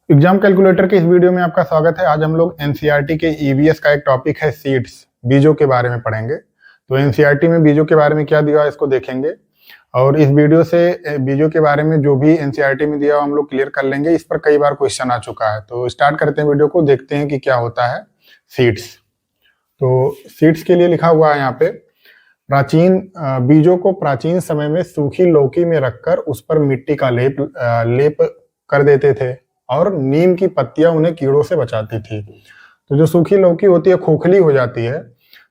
Exam calculator के इस video में आपका स्वागत है। आज हम लोग एनसीईआरटी के ईवीएस का एक टॉपिक है सीड्स, बीजों के बारे में पढ़ेंगे। तो एनसीईआरटी में बीजों के बारे में क्या दिया है इसको देखेंगे और इस वीडियो से बीजों के बारे में जो भी एनसीईआरटी में दिया हम लोग क्लियर कर लेंगे। इस पर कई बार क्वेश्चन आ चुका है। तो स्टार्ट करते हैं वीडियो को, देखते हैं कि क्या होता है सीड्स। तो सीड्स के लिए लिखा हुआ है यहाँ पे, प्राचीन बीजों को प्राचीन समय में सूखी लौकी में रखकर उस पर मिट्टी का लेप कर देते थे और नीम की पत्तियां उन्हें कीड़ों से बचाती थी। तो जो सूखी लौकी होती है खोखली हो जाती है,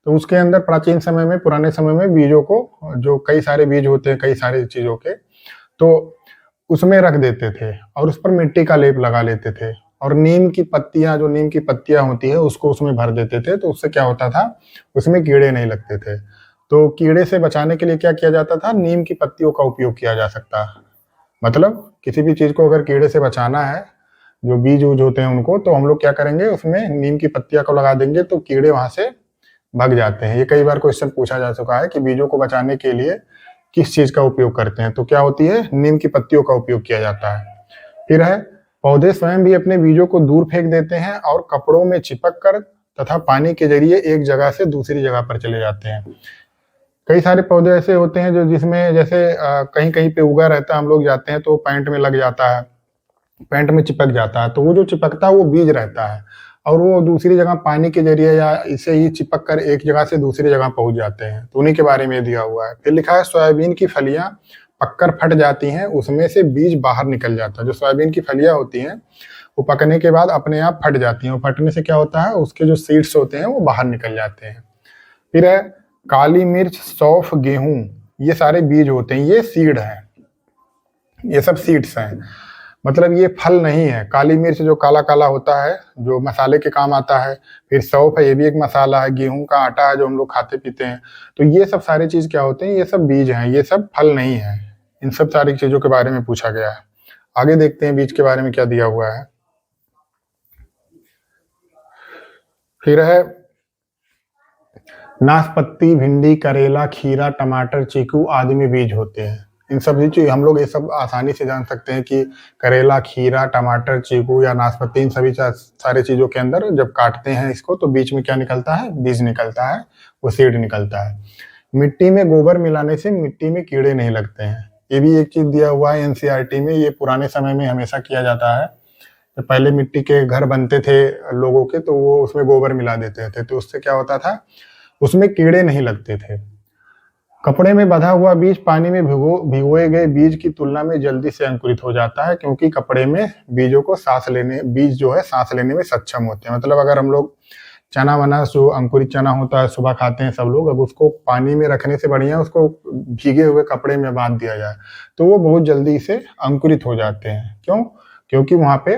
तो उसके अंदर प्राचीन समय में, पुराने समय में बीजों को, जो कई सारे बीज होते हैं कई सारी चीजों के, तो उसमें रख देते थे और उस पर मिट्टी का लेप लगा लेते थे और नीम की पत्तियां, जो नीम की पत्तियां होती है उसको उसमें भर देते थे। तो उससे क्या होता था, उसमें कीड़े नहीं लगते थे। तो कीड़े से बचाने के लिए क्या किया जाता था, नीम की पत्तियों का उपयोग किया जा सकता है। मतलब किसी भी चीज को अगर कीड़े से बचाना है, जो बीज उज होते हैं उनको, तो हम लोग क्या करेंगे, उसमें नीम की पत्तियां को लगा देंगे तो कीड़े वहां से भाग जाते हैं। ये कई बार क्वेश्चन पूछा जा चुका है कि बीजों को बचाने के लिए किस चीज का उपयोग करते हैं। तो क्या होती है, नीम की पत्तियों का उपयोग किया जाता है। फिर है, पौधे स्वयं भी अपने बीजों को दूर फेंक देते हैं और कपड़ों में चिपक कर तथा पानी के जरिए एक जगह से दूसरी जगह पर चले जाते हैं। कई सारे पौधे ऐसे होते हैं जो जिसमें जैसे कहीं कहीं पे उगा रहता है, हम लोग जाते हैं तो पैंट में लग जाता है, पैंट में चिपक जाता है, तो वो जो चिपकता है वो बीज रहता है और वो दूसरी जगह पानी के जरिए या इसे ही चिपक कर एक जगह से दूसरी जगह पहुंच जाते हैं। तो उन्हीं के बारे में दिया हुआ है। फिर लिखा है, सोयाबीन की फलियां पककर फट जाती हैं, उसमें से बीज बाहर निकल जाता है। जो सोयाबीन की फलियां होती हैं वो पकने के बाद अपने आप फट जाती हैं और फटने से क्या होता है, उसके जो सीड्स होते हैं वो बाहर निकल जाते हैं। फिर है, काली मिर्च, सौंफ, गेहूं, ये सारे बीज होते हैं, ये सीड है, ये सब सीड्स हैं। मतलब ये फल नहीं है। काली मिर्च जो काला काला होता है, जो मसाले के काम आता है। फिर सौंफ है, ये भी एक मसाला है। गेहूं का आटा है जो हम लोग खाते पीते हैं। तो ये सब सारी चीज क्या होते हैं, ये सब बीज हैं, ये सब फल नहीं है। इन सब सारी चीजों के बारे में पूछा गया है। आगे देखते हैं बीज के बारे में क्या दिया हुआ है। फिर है, नाशपाती, भिंडी, करेला, खीरा, टमाटर, चीकू आदि में बीज होते हैं। इन सभी चीज हम लोग ये सब आसानी से जान सकते हैं कि करेला, खीरा, टमाटर, चीकू या नाशपाती, इन सभी सारे चीजों के अंदर जब काटते हैं इसको तो बीच में क्या निकलता है, बीज निकलता है, वो सीड निकलता है। मिट्टी में गोबर मिलाने से मिट्टी में कीड़े नहीं लगते हैं। ये भी एक चीज दिया हुआ है एनसीईआरटी में। ये पुराने समय में हमेशा किया जाता है। तो पहले मिट्टी के घर बनते थे लोगों के, तो वो उसमें गोबर मिला देते थे, तो उससे क्या होता था, उसमें कीड़े नहीं लगते थे। कपड़े में बंधा हुआ बीज पानी में भिगोए गए बीज की तुलना में जल्दी से अंकुरित हो जाता है, क्योंकि कपड़े में बीजों को बीज जो है सांस लेने में सक्षम होते हैं। मतलब अगर हम लोग चना वना, जो अंकुरित चना होता है सुबह खाते हैं सब लोग, अब उसको पानी में रखने से बढ़िया उसको भीगे हुए कपड़े में बांध दिया जाए तो वो बहुत जल्दी से अंकुरित हो जाते हैं। क्यों? क्योंकि वहां पे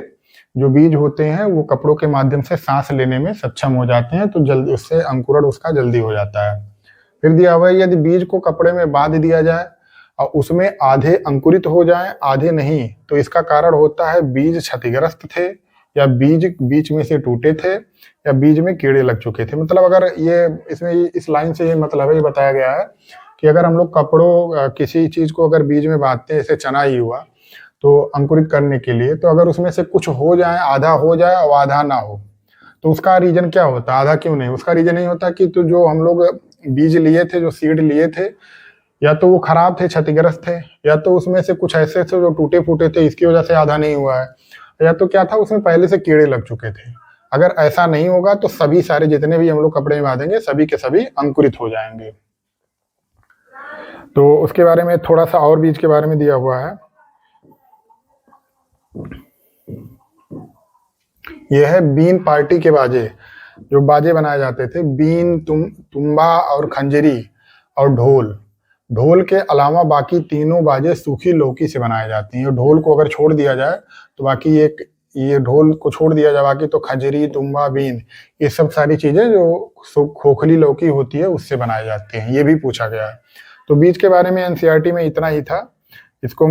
जो बीज होते हैं वो कपड़ों के माध्यम से सांस लेने में सक्षम हो जाते हैं, तो जल्दी उससे अंकुरण उसका जल्दी हो जाता है। फिर दिया हुआ है, यदि बीज को कपड़े में बांध दिया जाए और उसमें आधे अंकुरित हो जाएं आधे नहीं, तो इसका कारण होता है बीज क्षतिग्रस्त थे या बीज बीच में से टूटे थे या बीज में कीड़े लग चुके थे। मतलब अगर ये इसमें इस लाइन से ये मतलब है, ये बताया गया है कि अगर हम लोग कपड़ों किसी चीज को अगर बीज में बांधते हैं, जैसे चना ही हुआ, तो अंकुरित करने के लिए, तो अगर उसमें से कुछ हो जाए, आधा हो जाए और आधा ना हो, तो उसका रीजन क्या होता है, आधा क्यों नहीं? उसका रीजन नहीं होता कि तो जो हम लोग बीज लिए थे, जो सीड लिए थे, या तो वो खराब थे, क्षतिग्रस्त थे, या तो उसमें से कुछ ऐसे थे जो टूटे फूटे थे, इसकी वजह से आधा नहीं हुआ है, या तो क्या था, उसमें पहले से कीड़े लग चुके थे। अगर ऐसा नहीं होगा तो सभी सारे जितने भी हम लोग कपड़े में बांधेंगे सभी के सभी अंकुरित हो जाएंगे। तो उसके बारे में थोड़ा सा और बीज के बारे में दिया हुआ है। यह है बीन पार्टी के बाजे, जो बाजे बनाए जाते थे, बीन, तुम्बा और खंजरी और ढोल। ढोल के अलावा बाकी तीनों बाजे सूखी लौकी से बनाए जाती हैं। ढोल को अगर छोड़ दिया जाए तो बाकी ये ढोल को छोड़ दिया जाए, बाकी तो खंजरी, तुम्बा, बीन, ये सब सारी चीजें जो खोखली लौकी होती है उससे बनाई जाती हैं। ये भी पूछा गया है। तो बीज के बारे में एनसीईआरटी में इतना ही था। इसको हम